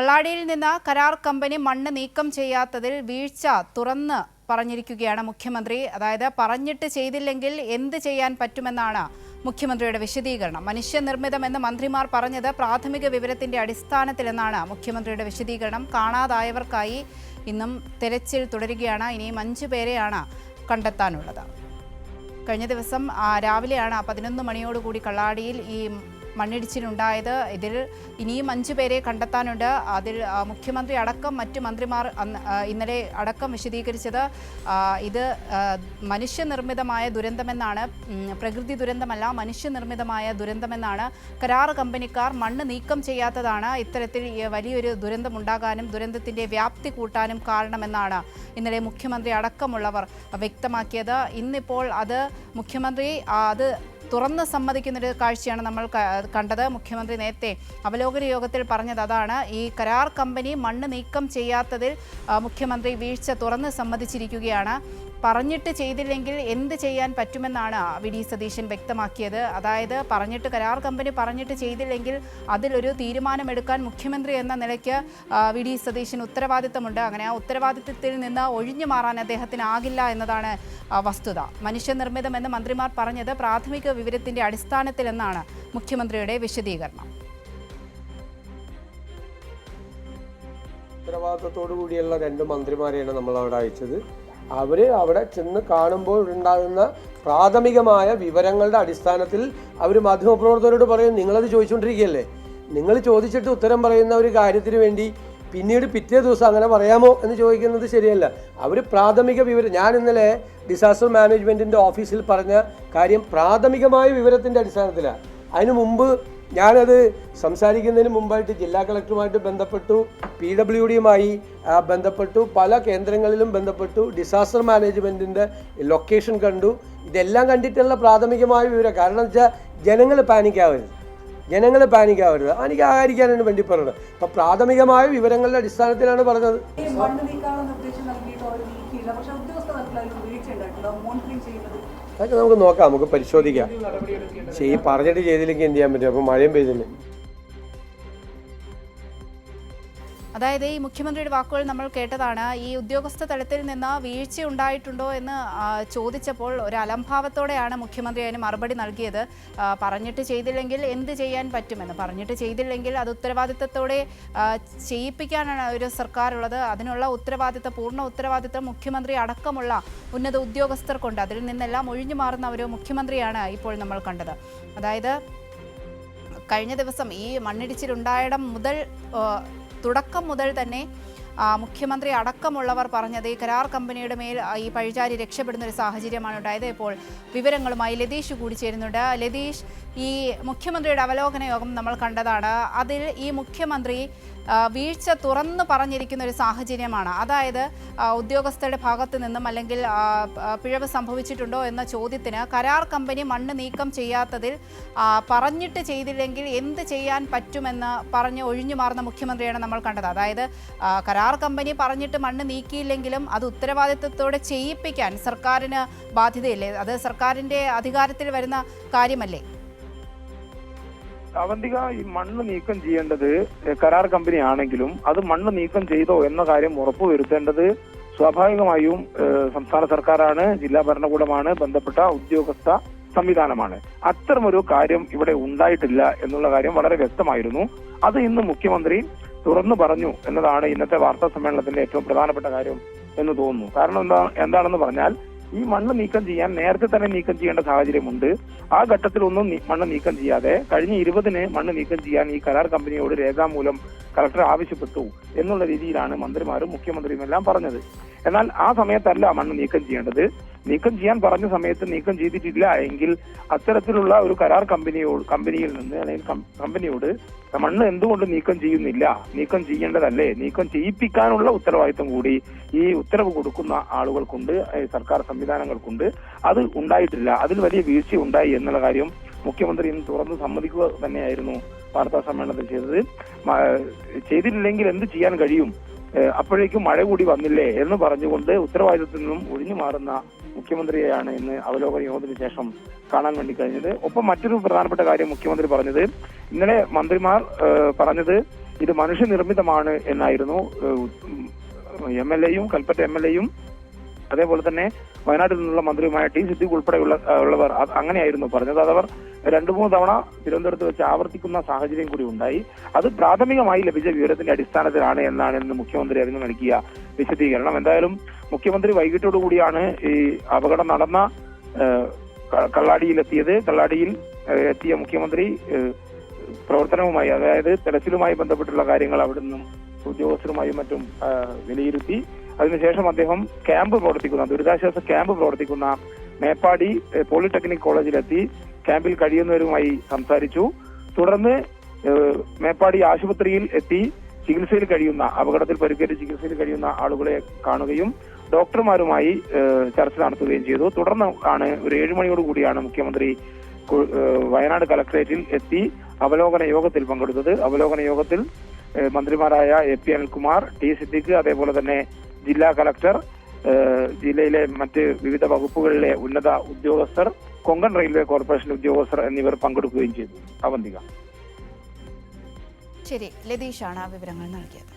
കള്ളാടിയിൽ നിന്ന് കരാർ കമ്പനി മണ്ണ് നീക്കം ചെയ്യാത്തതിൽ വീഴ്ച തുറന്ന് പറഞ്ഞിരിക്കുകയാണ് മുഖ്യമന്ത്രി. അതായത് പറഞ്ഞിട്ട് ചെയ്തില്ലെങ്കിൽ എന്ത് ചെയ്യാൻ പറ്റുമെന്നാണ് മുഖ്യമന്ത്രിയുടെ വിശദീകരണം. മനുഷ്യനിർമ്മിതമെന്ന് മന്ത്രിമാർ പറഞ്ഞത് പ്രാഥമിക വിവരത്തിന്റെ അടിസ്ഥാനത്തിലെന്നാണ് മുഖ്യമന്ത്രിയുടെ വിശദീകരണം. കാണാതായവർക്കായി ഇന്നും തെരച്ചിൽ തുടരുകയാണ്. ഇനിയും 5 പേരെയാണ് കണ്ടെത്താനുള്ളത്. കഴിഞ്ഞ ദിവസം രാവിലെയാണ് 11 മണിയോടുകൂടി കള്ളാടിയിൽ ഈ മണ്ണിടിച്ചിലുണ്ടായത്. ഇതിൽ ഇനിയും 5 പേരെ കണ്ടെത്താനുണ്ട്. അതിൽ മുഖ്യമന്ത്രി അടക്കം മറ്റു മന്ത്രിമാർ ഇന്നലെ അടക്കം വിശദീകരിച്ചത് ഇത് മനുഷ്യനിർമ്മിതമായ ദുരന്തമെന്നാണ്, പ്രകൃതി ദുരന്തമല്ല, മനുഷ്യനിർമ്മിതമായ ദുരന്തമെന്നാണ്. കരാർ കമ്പനിക്കാർ മണ്ണ് നീക്കം ചെയ്യാത്തതാണ് ഇത്തരത്തിൽ വലിയൊരു ദുരന്തമുണ്ടാകാനും ദുരന്തത്തിൻ്റെ വ്യാപ്തി കൂട്ടാനും കാരണമെന്നാണ് ഇന്നലെ മുഖ്യമന്ത്രി അടക്കമുള്ളവർ വ്യക്തമാക്കിയത്. ഇന്നിപ്പോൾ അത് മുഖ്യമന്ത്രി അത് തുറന്ന് സമ്മതിക്കുന്നൊരു കാഴ്ചയാണ് നമ്മൾ കണ്ടത്. മുഖ്യമന്ത്രി നേരത്തെ അവലോകന യോഗത്തിൽ പറഞ്ഞത് അതാണ്. ഈ കരാർ കമ്പനി മണ്ണ് നീക്കം ചെയ്യാത്തതിൽ മുഖ്യമന്ത്രി വീഴ്ച തുറന്ന് സമ്മതിച്ചിരിക്കുകയാണ്. പറഞ്ഞിട്ട് ചെയ്തില്ലെങ്കിൽ എന്ത് ചെയ്യാൻ പറ്റുമെന്നാണ് വി.ഡി. സതീശൻ വ്യക്തമാക്കിയത്. അതായത് കരാർ കമ്പനി പറഞ്ഞിട്ട് ചെയ്തില്ലെങ്കിൽ അതിലൊരു തീരുമാനമെടുക്കാൻ മുഖ്യമന്ത്രി എന്ന നിലയ്ക്ക് വി.ഡി. സതീശൻ ഉത്തരവാദിത്തമുണ്ട്. അങ്ങനെ ആ ഉത്തരവാദിത്തത്തിൽ നിന്ന് ഒഴിഞ്ഞു മാറാൻ അദ്ദേഹത്തിനാകില്ല എന്നതാണ് വസ്തുത. മനുഷ്യനിർമ്മിതമെന്ന് മന്ത്രിമാർ പറഞ്ഞത് പ്രാഥമിക വിവരത്തിന്റെ അടിസ്ഥാനത്തിലെന്നാണ് മുഖ്യമന്ത്രിയുടെ വിശദീകരണം. ഉത്തരവാദിത്തത്തോടു കൂടിയുള്ള 2 മന്ത്രിമാരെയാണ് നമ്മൾ അവിടെ അയച്ചത്. അവർ അവിടെ ചെന്ന് കാണുമ്പോൾ ഉണ്ടാകുന്ന പ്രാഥമികമായ വിവരങ്ങളുടെ അടിസ്ഥാനത്തിൽ അവർ മാധ്യമപ്രവർത്തകരോട് പറയും, നിങ്ങളത് ചോദിച്ചുകൊണ്ടിരിക്കുകയല്ലേ, നിങ്ങൾ ചോദിച്ചിട്ട് ഉത്തരം പറയുന്ന ഒരു കാര്യത്തിന് വേണ്ടി പിന്നീട് പിറ്റേ ദിവസം അങ്ങനെ പറയാമോ എന്ന് ചോദിക്കുന്നത് ശരിയല്ല. അവർ പ്രാഥമിക വിവരം, ഞാൻ ഇന്നലെ ഡിസാസ്റ്റർ മാനേജ്മെൻറ്റിൻ്റെ ഓഫീസിൽ പറഞ്ഞ കാര്യം പ്രാഥമികമായ വിവരത്തിൻ്റെ അടിസ്ഥാനത്തിലാണ്. അതിനു മുമ്പ് ഞാനത് സംസാരിക്കുന്നതിന് മുമ്പായിട്ട് ജില്ലാ കളക്ടറുമായിട്ട് ബന്ധപ്പെട്ടു, PWDയുമായി ബന്ധപ്പെട്ടു, പല കേന്ദ്രങ്ങളിലും ബന്ധപ്പെട്ടു, ഡിസാസ്റ്റർ മാനേജ്മെൻറ്റിൻ്റെ ലൊക്കേഷൻ കണ്ടു. ഇതെല്ലാം കണ്ടിട്ടുള്ള പ്രാഥമികമായ വിവരം. കാരണം വെച്ചാൽ ജനങ്ങൾ പാനിക്കാവരുത്. പാനിക്കാകാതിരിക്കാനാണ് വേണ്ടി പറഞ്ഞത്. അപ്പം പ്രാഥമികമായ വിവരങ്ങളുടെ അടിസ്ഥാനത്തിലാണ് പറഞ്ഞത്. അതൊക്കെ നമുക്ക് നോക്കാം, നമുക്ക് പരിശോധിക്കാം. പറഞ്ഞിട്ട് ചെയ്തില്ലെങ്കിൽ എന്ത് ചെയ്യാൻ പറ്റും? അപ്പോൾ മഴയും പെയ്തില്ലേ. അതായത് ഈ മുഖ്യമന്ത്രിയുടെ വാക്കുകൾ നമ്മൾ കേട്ടതാണ്. ഈ ഉദ്യോഗസ്ഥ തലത്തിൽ നിന്ന് വീഴ്ച ഉണ്ടായിട്ടുണ്ടോ എന്ന് ചോദിച്ചപ്പോൾ ഒരു അലംഭാവത്തോടെയാണ് മുഖ്യമന്ത്രി അതിന് മറുപടി നൽകിയത്. പറഞ്ഞിട്ട് ചെയ്തില്ലെങ്കിൽ എന്ത് ചെയ്യാൻ പറ്റുമെന്ന്. പറഞ്ഞിട്ട് ചെയ്തില്ലെങ്കിൽ അത് ഉത്തരവാദിത്തത്തോടെ ചെയ്യിപ്പിക്കാനാണ് ഒരു സർക്കാരുള്ളത്. അതിനുള്ള പൂർണ്ണ ഉത്തരവാദിത്തം മുഖ്യമന്ത്രി അടക്കമുള്ള ഉന്നത ഉദ്യോഗസ്ഥർക്കുണ്ട്. അതിൽ നിന്നെല്ലാം ഒഴിഞ്ഞു മാറുന്ന ഒരു മുഖ്യമന്ത്രിയാണ് ഇപ്പോൾ നമ്മൾ കണ്ടത്. അതായത് കഴിഞ്ഞ ദിവസം ഈ മണ്ണിടിച്ചിലുണ്ടായിടം മുതൽ തുടക്കം മുതൽ തന്നെ മുഖ്യമന്ത്രി അടക്കമുള്ളവർ പറഞ്ഞത് ഈ കരാർ കമ്പനിയുടെ മേൽ ഈ പഴിചാരി രക്ഷപ്പെടുന്ന ഒരു സാഹചര്യമാണ് ഉണ്ടായത്. ഇപ്പോൾ വിവരങ്ങളുമായി ലതീഷ് കൂടി ചേരുന്നുണ്ട്. ലതീഷ്, ഈ മുഖ്യമന്ത്രിയുടെ അവലോകന യോഗം നമ്മൾ കണ്ടതാണ്. അതിൽ ഈ മുഖ്യമന്ത്രി വീഴ്ച തുറന്നു പറഞ്ഞിരിക്കുന്ന ഒരു സാഹചര്യമാണ്. അതായത് ഉദ്യോഗസ്ഥരുടെ ഭാഗത്തു നിന്നും അല്ലെങ്കിൽ പിഴവ് സംഭവിച്ചിട്ടുണ്ടോ എന്ന ചോദ്യത്തിന് കരാർ കമ്പനി മണ്ണ് നീക്കം ചെയ്യാത്തതിൽ പറഞ്ഞിട്ട് ചെയ്തില്ലെങ്കിൽ എന്ത് ചെയ്യാൻ പറ്റുമെന്ന് പറഞ്ഞ് ഒഴിഞ്ഞു മാറുന്ന മുഖ്യമന്ത്രിയാണ് നമ്മൾ കണ്ടത്. അതായത് കരാർ കമ്പനി പറഞ്ഞിട്ട് മണ്ണ് നീക്കിയില്ലെങ്കിലും അത് ഉത്തരവാദിത്തത്തോടെ ചെയ്യിപ്പിക്കാൻ സർക്കാരിന് ബാധ്യതയില്ലേ? അത് സർക്കാരിൻ്റെ അധികാരത്തിൽ വരുന്ന കാര്യമല്ലേ? അവന്തിക, ഈ മണ്ണ് നീക്കം ചെയ്യേണ്ടത് കരാർ കമ്പനി ആണെങ്കിലും അത് മണ്ണ് നീക്കം ചെയ്തോ എന്ന കാര്യം ഉറപ്പുവരുത്തേണ്ടത് സ്വാഭാവികമായും സംസ്ഥാന സർക്കാരാണ്, ജില്ലാ ഭരണകൂടമാണ്, ബന്ധപ്പെട്ട ഉദ്യോഗസ്ഥ സംവിധാനമാണ്. അത്തരമൊരു കാര്യം ഇവിടെ ഉണ്ടായിട്ടില്ല എന്നുള്ള കാര്യം വളരെ വ്യക്തമായിരുന്നു. അത് ഇന്ന് മുഖ്യമന്ത്രി തുറന്നു പറഞ്ഞു എന്നതാണ് ഇന്നത്തെ വാർത്താ സമ്മേളനത്തിന്റെ ഏറ്റവും പ്രധാനപ്പെട്ട കാര്യം എന്ന് തോന്നുന്നു. കാരണം എന്താണെന്ന് പറഞ്ഞാൽ, ഈ മണ്ണ് നീക്കം ചെയ്യാൻ നേരത്തെ തന്നെ നീക്കം ചെയ്യേണ്ട സാഹചര്യമുണ്ട്. ആ ഘട്ടത്തിലൊന്നും മണ്ണ് നീക്കം ചെയ്യാതെ കഴിഞ്ഞ 20-ന് മണ്ണ് നീക്കം ചെയ്യാൻ ഈ കരാർ കമ്പനിയോട് രേഖാമൂലം കളക്ടർ ആവശ്യപ്പെട്ടു എന്നുള്ള രീതിയിലാണ് മന്ത്രിമാരും മുഖ്യമന്ത്രിയും എല്ലാം പറഞ്ഞത്. എന്നാൽ ആ സമയത്തല്ല മണ്ണ് നീക്കം ചെയ്യേണ്ടത്. നീക്കം ചെയ്യാൻ പറഞ്ഞ സമയത്ത് നീക്കം ചെയ്തിട്ടില്ല എങ്കിൽ അത്തരത്തിലുള്ള ഒരു കരാർ കമ്പനിയിൽ നിന്ന് അല്ലെങ്കിൽ കമ്പനിയോട് മണ്ണ് എന്തുകൊണ്ട് നീക്കം ചെയ്യുന്നില്ല, നീക്കം ചെയ്യേണ്ടതല്ലേ, നീക്കം ചെയ്യിപ്പിക്കാനുള്ള ഉത്തരവാദിത്വം കൂടി ഈ ഉത്തരവ് കൊടുക്കുന്ന ആളുകൾക്കുണ്ട്, സർക്കാർ സംവിധാനങ്ങൾക്കുണ്ട്. അത് ഉണ്ടായിട്ടില്ല, അതിൽ വലിയ വീഴ്ച ഉണ്ടായി എന്നുള്ള കാര്യം മുഖ്യമന്ത്രി ഇന്ന് തുറന്ന് സമ്മതിക്കുക തന്നെയായിരുന്നു വാർത്താ സമ്മേളനത്തിൽ ചെയ്തത്. ചെയ്തിട്ടില്ലെങ്കിൽ എന്ത് ചെയ്യാൻ കഴിയും, അപ്പോഴേക്കും മഴ കൂടി വന്നില്ലേ എന്ന് പറഞ്ഞുകൊണ്ട് ഉത്തരവാദിത്തത്തിൽ നിന്നും ഒഴിഞ്ഞു മാറുന്ന മുഖ്യമന്ത്രിയെയാണ് ഇന്ന് അവലോകന യോഗത്തിന് ശേഷം കാണാൻ വേണ്ടി കഴിഞ്ഞത്. ഒപ്പം മറ്റൊരു പ്രധാനപ്പെട്ട കാര്യം മുഖ്യമന്ത്രി പറഞ്ഞത്, ഇന്നലെ മന്ത്രിമാർ പറഞ്ഞത് ഇത് മനുഷ്യനിർമ്മിതമാണ് എന്നായിരുന്നു MLA-യും കൽപ്പറ്റ MLA-യും അതേപോലെ തന്നെ വയനാട്ടിൽ നിന്നുള്ള മന്ത്രിയുമായ ടി സിദ്ദീഖ് ഉൾപ്പെടെയുള്ളവർ അങ്ങനെയായിരുന്നു പറഞ്ഞത്. അതവർ 2-3 തവണ തിരുവനന്തപുരത്ത് വെച്ച് ആവർത്തിക്കുന്ന സാഹചര്യം കൂടി ഉണ്ടായി. അത് പ്രാഥമികമായി ലഭിച്ച വിവരത്തിന്റെ അടിസ്ഥാനത്തിലാണ് എന്നാണ് ഇന്ന് മുഖ്യമന്ത്രി അതിന് നൽകിയ വിശദീകരണം. എന്തായാലും മുഖ്യമന്ത്രി വൈകിട്ടോടുകൂടിയാണ് ഈ അപകടം നടന്ന കള്ളാടിയിലെത്തിയത്. കള്ളാടിയിൽ എത്തിയ മുഖ്യമന്ത്രി പ്രവർത്തനവുമായി, അതായത് തെരച്ചിലുമായി ബന്ധപ്പെട്ടുള്ള കാര്യങ്ങൾ അവിടെ നിന്നും ഉദ്യോഗസ്ഥരുമായും മറ്റും വിലയിരുത്തി. അതിനുശേഷം അദ്ദേഹം ദുരിതാശ്വാസ ക്യാമ്പ് പ്രവർത്തിക്കുന്ന മേപ്പാടി പോളിടെക്നിക് കോളേജിലെത്തി ക്യാമ്പിൽ കഴിയുന്നവരുമായി സംസാരിച്ചു. തുടർന്ന് മേപ്പാടി ആശുപത്രിയിൽ എത്തി അപകടത്തിൽ പരിക്കേറ്റ് ചികിത്സയിൽ കഴിയുന്ന ആളുകളെ കാണുകയും ഡോക്ടർമാരുമായി ചർച്ച നടത്തുകയും ചെയ്തു. തുടർന്ന് ആണ് ഒരു 7 മണിയോട് കൂടിയാണ് മുഖ്യമന്ത്രി വയനാട് കളക്ടറേറ്റിൽ എത്തി അവലോകന യോഗത്തിൽ പങ്കെടുത്തത്. അവലോകന യോഗത്തിൽ മന്ത്രിമാരായ AP അനിൽകുമാർ, ടി സിദ്ദീഖ്, അതേപോലെ തന്നെ ജില്ലാ കളക്ടർ, ജില്ലയിലെ മറ്റ് വിവിധ വകുപ്പുകളിലെ ഉന്നത ഉദ്യോഗസ്ഥർ, കൊങ്കൺ റെയിൽവേ കോർപ്പറേഷൻ ഉദ്യോഗസ്ഥർ എന്നിവർ പങ്കെടുക്കുകയും ചെയ്തു. അവന്തിക. ശരി, ലതീഷാണ് വിവരങ്ങൾ നൽകിയത്.